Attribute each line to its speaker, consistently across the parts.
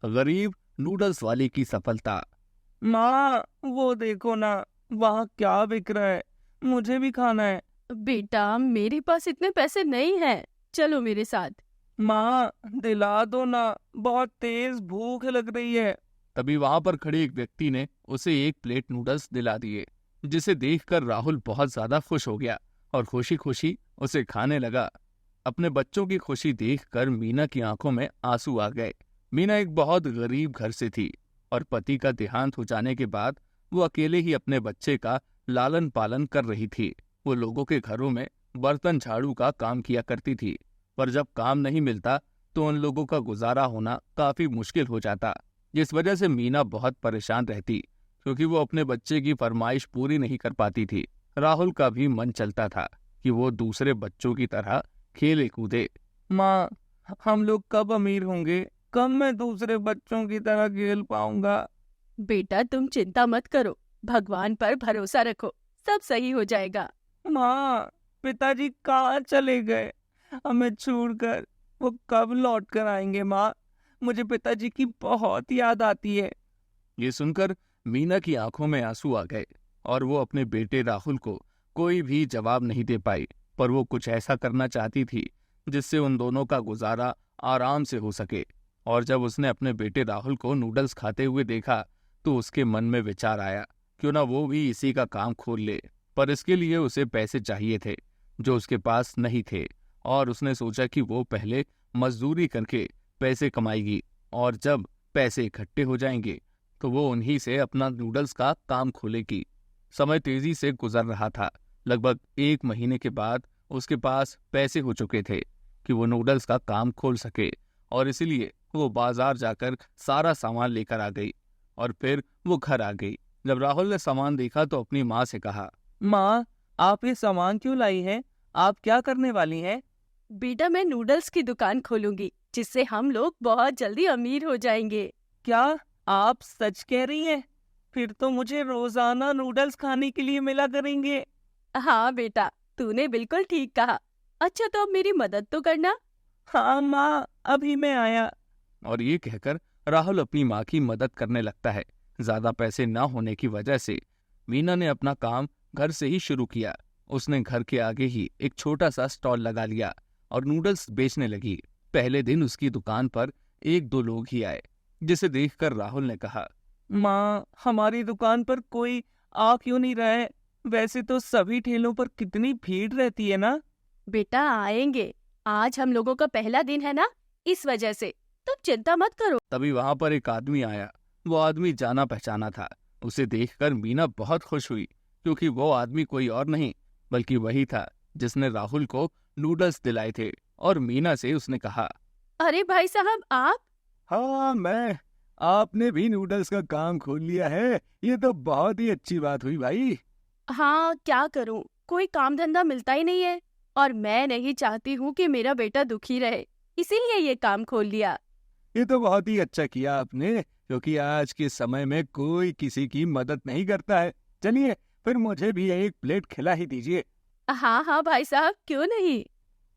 Speaker 1: गरीब नूडल्स वाले की सफलता।
Speaker 2: माँ, वो देखो ना, वहाँ क्या बिक रहा है, मुझे भी खाना है।
Speaker 3: बेटा मेरे पास इतने पैसे नहीं हैं, चलो मेरे साथ।
Speaker 2: माँ, दिला दो ना, बहुत तेज भूख लग रही है।
Speaker 1: तभी वहां पर खड़े एक व्यक्ति ने उसे एक प्लेट नूडल्स दिला दिए, जिसे देखकर राहुल बहुत ज्यादा खुश हो गया और खुशी खुशी उसे खाने लगा। अपने बच्चों की खुशी देखकर मीना की आंखों में आंसू आ गए। मीना एक बहुत गरीब घर से थी और पति का देहांत हो जाने के बाद वो अकेले ही अपने बच्चे का लालन पालन कर रही थी। वो लोगों के घरों में बर्तन झाड़ू का काम किया करती थी, पर जब काम नहीं मिलता तो उन लोगों का गुजारा होना काफी मुश्किल हो जाता, जिस वजह से मीना बहुत परेशान रहती, क्योंकि वो अपने बच्चे की फरमाइश पूरी नहीं कर पाती थी। राहुल का भी मन चलता था कि वो दूसरे बच्चों की तरह खेले कूदे।
Speaker 2: माँ, हम लोग कब अमीर होंगे? कब मैं दूसरे बच्चों की तरह खेल पाऊंगा?
Speaker 3: बेटा तुम चिंता मत करो, भगवान पर भरोसा रखो, सब सही हो जाएगा।
Speaker 2: माँ, पिताजी कहाँ चले गए हमें छोड़कर? वो कब लौट कर आएंगे माँ? मुझे पिताजी की बहुत याद आती है।
Speaker 1: ये सुनकर मीना की आंखों में आंसू आ गए और वो अपने बेटे राहुल को कोई भी जवाब नहीं दे पाई, पर वो कुछ ऐसा करना चाहती थी जिससे उन दोनों का गुजारा आराम से हो सके। और जब उसने अपने बेटे राहुल को नूडल्स खाते हुए देखा तो उसके मन में विचार आया, क्यों ना वो भी इसी का काम खोल ले। पर इसके लिए उसे पैसे चाहिए थे जो उसके पास नहीं थे, और उसने सोचा कि वो पहले मजदूरी करके पैसे कमाएगी और जब पैसे इकट्ठे हो जाएंगे तो वो उन्हीं से अपना नूडल्स का काम खोलेगी। समय तेजी से गुजर रहा था। लगभग 1 महीने के बाद उसके पास पैसे हो चुके थे कि वो नूडल्स का काम खोल सके, और इसीलिए वो बाजार जाकर सारा सामान लेकर आ गई और फिर वो घर आ गई। जब राहुल ने सामान देखा तो अपनी माँ से कहा,
Speaker 2: माँ, आप ये सामान क्यों लाई हैं? आप क्या करने वाली हैं?
Speaker 3: बेटा मैं नूडल्स की दुकान खोलूंगी, जिससे हम लोग बहुत जल्दी अमीर हो जाएंगे।
Speaker 2: क्या आप सच कह रही हैं? फिर तो मुझे रोजाना नूडल्स खाने के लिए मिला करेंगे।
Speaker 3: हाँ बेटा, तूने बिल्कुल ठीक कहा। अच्छा तो अब मेरी मदद तो करना।
Speaker 2: हाँ माँ, अभी मैं आया।
Speaker 1: और ये कहकर राहुल अपनी माँ की मदद करने लगता है। ज्यादा पैसे न होने की वजह से मीना ने अपना काम घर से ही शुरू किया। उसने घर के आगे ही एक छोटा सा स्टॉल लगा लिया और नूडल्स बेचने लगी। पहले दिन उसकी दुकान पर 1-2 लोग ही आए, जिसे देखकर राहुल ने कहा,
Speaker 2: माँ, हमारी दुकान पर कोई आ क्यों नहीं रहा है? वैसे तो सभी ठेलों पर कितनी भीड़ रहती है ना।
Speaker 3: बेटा आएंगे, आज हम लोगों का पहला दिन है ना, इस वजह से तुम चिंता मत करो।
Speaker 1: तभी वहां पर एक आदमी आया। वो आदमी जाना पहचाना था। उसे देखकर मीना बहुत खुश हुई, क्योंकि वो आदमी कोई और नहीं बल्कि वही था जिसने राहुल को नूडल्स दिलाए थे। और मीना से उसने कहा,
Speaker 3: अरे भाई साहब आप।
Speaker 4: हाँ मैं। आपने भी नूडल्स का काम खोल लिया है, ये तो बहुत ही अच्छी बात हुई भाई।
Speaker 3: हाँ क्या करूँ, कोई काम धंधा मिलता ही नहीं है, और मैं नहीं चाहती हूँ कि मेरा बेटा दुखी रहे, इसीलिए ये काम खोल लिया।
Speaker 4: ये तो बहुत ही अच्छा किया आपने, क्योंकि आज के समय में कोई किसी की मदद नहीं करता है। चलिए फिर मुझे भी एक प्लेट खिला ही दीजिए।
Speaker 3: हाँ हाँ भाई साहब, क्यों नहीं।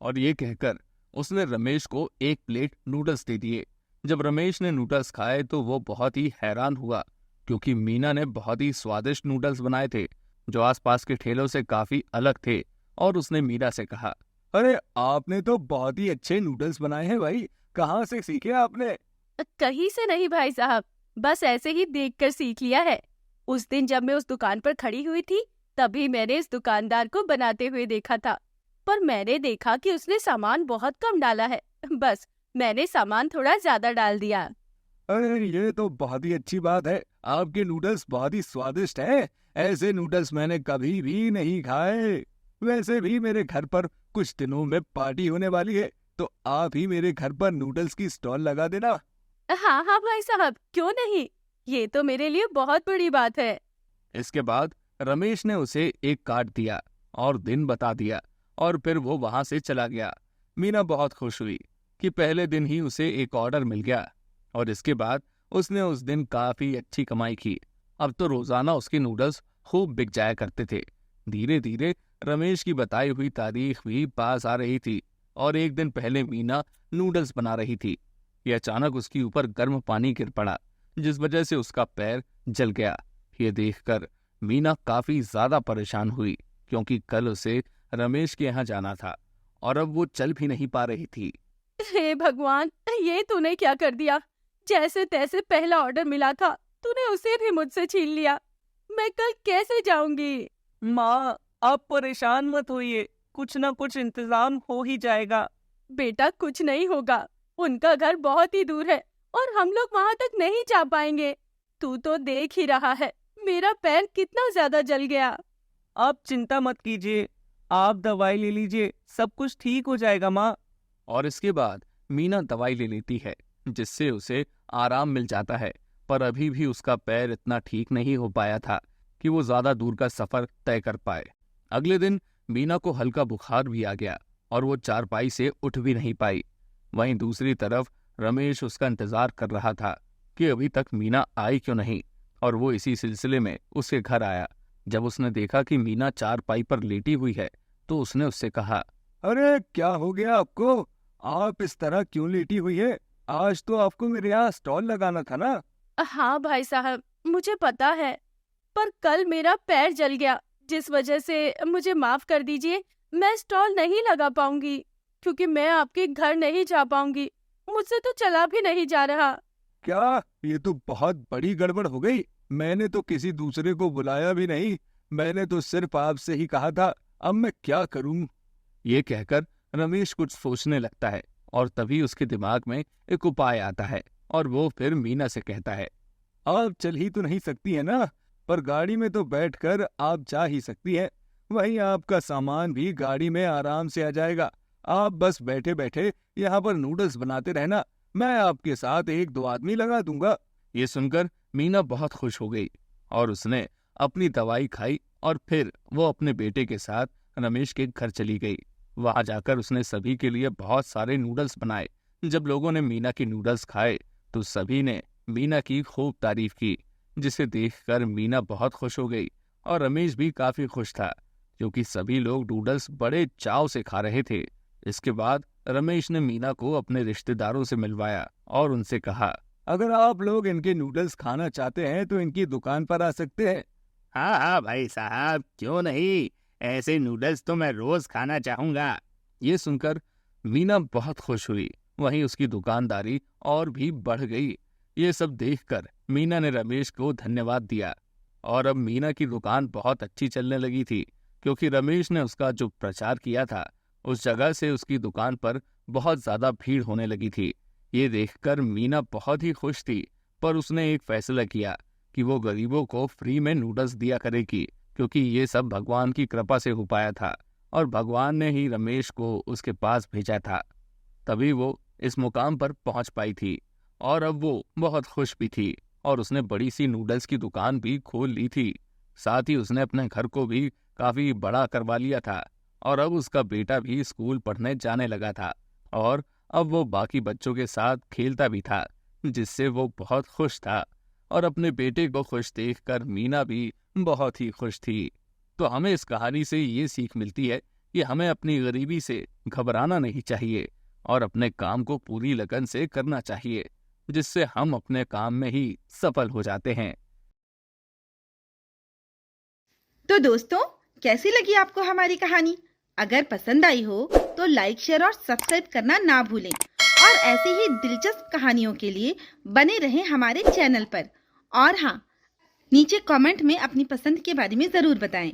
Speaker 1: और ये कहकर उसने रमेश को एक प्लेट नूडल्स दे दिए। जब रमेश ने नूडल्स खाए तो वो बहुत ही हैरान हुआ, क्योंकि मीना ने बहुत ही स्वादिष्ट नूडल्स बनाए थे जो आसपास के ठेलों से काफी अलग थे। और उसने मीना से कहा,
Speaker 4: अरे आपने तो बहुत ही अच्छे नूडल्स बनाए हैं भाई, कहाँ से सीखे आपने?
Speaker 3: कहीं से नहीं भाई साहब, बस ऐसे ही देखकर सीख लिया है। उस दिन जब मैं उस दुकान पर खड़ी हुई थी, तभी मैंने इस दुकानदार को बनाते हुए देखा था, पर मैंने देखा कि उसने सामान बहुत कम डाला है, बस मैंने सामान थोड़ा ज्यादा डाल दिया।
Speaker 4: अरे ये तो बहुत ही अच्छी बात है, आपके नूडल्स बहुत ही स्वादिष्ट हैं। ऐसे नूडल्स मैंने कभी भी नहीं खाए। वैसे भी मेरे घर पर कुछ दिनों में पार्टी होने वाली है, तो आप ही मेरे घर पर नूडल्स की स्टॉल लगा देना।
Speaker 3: हाँ हाँ भाई साहब, क्यों नहीं, ये तो मेरे लिए बहुत बड़ी बात है।
Speaker 1: इसके बाद रमेश ने उसे एक कार्ड दिया और दिन बता दिया, और फिर वो वहां से चला गया। मीना बहुत खुश हुई कि पहले दिन ही उसे एक ऑर्डर मिल गया, और इसके बाद उसने उस दिन काफी अच्छी कमाई की। अब तो रोजाना उसके नूडल्स खूब बिक जाया करते थे। धीरे धीरे रमेश की बताई हुई तारीख भी पास आ रही थी, और एक दिन पहले मीना नूडल्स बना रही थी कि अचानक उसके ऊपर गर्म पानी गिर पड़ा, जिस वजह से उसका पैर जल गया। ये देखकर मीना काफी ज्यादा परेशान हुई, क्योंकि कल उसे रमेश के यहाँ जाना था और अब वो चल भी नहीं पा रही थी।
Speaker 3: हे भगवान, ये तूने क्या कर दिया? जैसे तैसे पहला ऑर्डर मिला था, तूने उसे भी मुझसे छीन लिया। मैं कल कैसे जाऊंगी?
Speaker 2: माँ, आप परेशान मत होइए, कुछ ना कुछ इंतजाम हो ही जाएगा।
Speaker 3: बेटा, कुछ नहीं होगा। उनका घर बहुत ही दूर है और हम लोग वहां तक नहीं जा पाएंगे। तू तो देख ही रहा है, मेरा पैर कितना ज्यादा जल गया।
Speaker 2: आप चिंता मत कीजिए, आप दवाई ले लीजिए, सब कुछ ठीक हो जाएगा माँ।
Speaker 1: और इसके बाद मीना दवाई ले लेती है, जिससे उसे आराम मिल जाता है। पर अभी भी उसका पैर इतना ठीक नहीं हो पाया था कि वो ज्यादा दूर का सफर तय कर पाए। अगले दिन मीना को हल्का बुखार भी आ गया और वो चारपाई से उठ भी नहीं पाई। वहीं दूसरी तरफ रमेश उसका इंतजार कर रहा था कि अभी तक मीना आई क्यों नहीं, और वो इसी सिलसिले में उसके घर आया। जब उसने देखा कि मीना चारपाई पर लेटी हुई है, तो उसने उससे कहा,
Speaker 4: अरे क्या हो गया आपको? आप इस तरह क्यों लेटी हुई है? आज तो आपको मेरे यहाँ स्टॉल लगाना था ना।
Speaker 3: हाँ भाई साहब, मुझे पता है, पर कल मेरा पैर जल गया, जिस वजह से मुझे माफ कर दीजिए। मैं स्टॉल नहीं लगा पाऊंगी क्योंकि मैं आपके घर नहीं जा पाऊंगी। मुझसे तो चला भी नहीं जा रहा।
Speaker 4: क्या? ये तो बहुत बड़ी गड़बड़ हो गई। मैंने तो किसी दूसरे को बुलाया भी नहीं, मैंने तो सिर्फ आपसे ही कहा था। अब मैं क्या करूं?
Speaker 1: ये कहकर रमेश कुछ सोचने लगता है और तभी उसके दिमाग में एक उपाय आता है और वो फिर मीना से कहता है,
Speaker 4: आप चल ही तो नहीं सकती है ना, पर गाड़ी में तो बैठकर आप जा ही सकती है। वहीं आपका सामान भी गाड़ी में आराम से आ जाएगा। आप बस बैठे बैठे यहाँ पर नूडल्स बनाते रहना, मैं आपके साथ एक दो आदमी लगा दूंगा।
Speaker 1: ये सुनकर मीना बहुत खुश हो गई और उसने अपनी दवाई खाई और फिर वो अपने बेटे के साथ रमेश के घर चली गई। वहां जाकर उसने सभी के लिए बहुत सारे नूडल्स बनाए। जब लोगों ने मीना के नूडल्स खाए तो सभी ने मीना की खूब तारीफ की, जिसे देखकर मीना बहुत खुश हो गई और रमेश भी काफी खुश था, क्योंकि सभी लोग नूडल्स बड़े चाव से खा रहे थे। इसके बाद रमेश ने मीना को अपने रिश्तेदारों से मिलवाया और उनसे कहा,
Speaker 4: अगर आप लोग इनके नूडल्स खाना चाहते हैं तो इनकी दुकान पर आ सकते हैं।
Speaker 5: हाँ हाँ भाई साहब, क्यों नहीं, ऐसे नूडल्स तो मैं रोज खाना चाहूंगा।
Speaker 1: ये सुनकर मीना बहुत खुश हुई। वहीं उसकी दुकानदारी और भी बढ़ गई। ये सब देखकर मीना ने रमेश को धन्यवाद दिया और अब मीना की दुकान बहुत अच्छी चलने लगी थी, क्योंकि रमेश ने उसका जो प्रचार किया था, उस जगह से उसकी दुकान पर बहुत ज्यादा भीड़ होने लगी थी। ये देखकर मीना बहुत ही खुश थी, पर उसने एक फैसला किया कि वो गरीबों को फ्री में नूडल्स दिया करेगी, क्योंकि ये सब भगवान की कृपा से हो पाया था और भगवान ने ही रमेश को उसके पास भेजा था। तभी वो इस मुकाम पर पहुंच पाई थी और अब वो बहुत खुश भी थी और उसने बड़ी सी नूडल्स की दुकान भी खोल ली थी। साथ ही उसने अपने घर को भी काफी बड़ा करवा लिया था और अब उसका बेटा भी स्कूल पढ़ने जाने लगा था और अब वो बाकी बच्चों के साथ खेलता भी था, जिससे वो बहुत खुश था। और अपने बेटे को खुश देखकर मीना भी बहुत ही खुश थी। तो हमें इस कहानी से ये सीख मिलती है कि हमें अपनी गरीबी से घबराना नहीं चाहिए और अपने काम को पूरी लगन से करना चाहिए, जिससे हम अपने काम में ही सफल हो जाते हैं।
Speaker 6: तो दोस्तों, कैसी लगी आपको हमारी कहानी? अगर पसंद आई हो तो लाइक, शेयर और सब्सक्राइब करना ना भूलें और ऐसी ही दिलचस्प कहानियों के लिए बने रहें हमारे चैनल पर। और हाँ, नीचे कमेंट में अपनी पसंद के बारे में ज़रूर बताएं।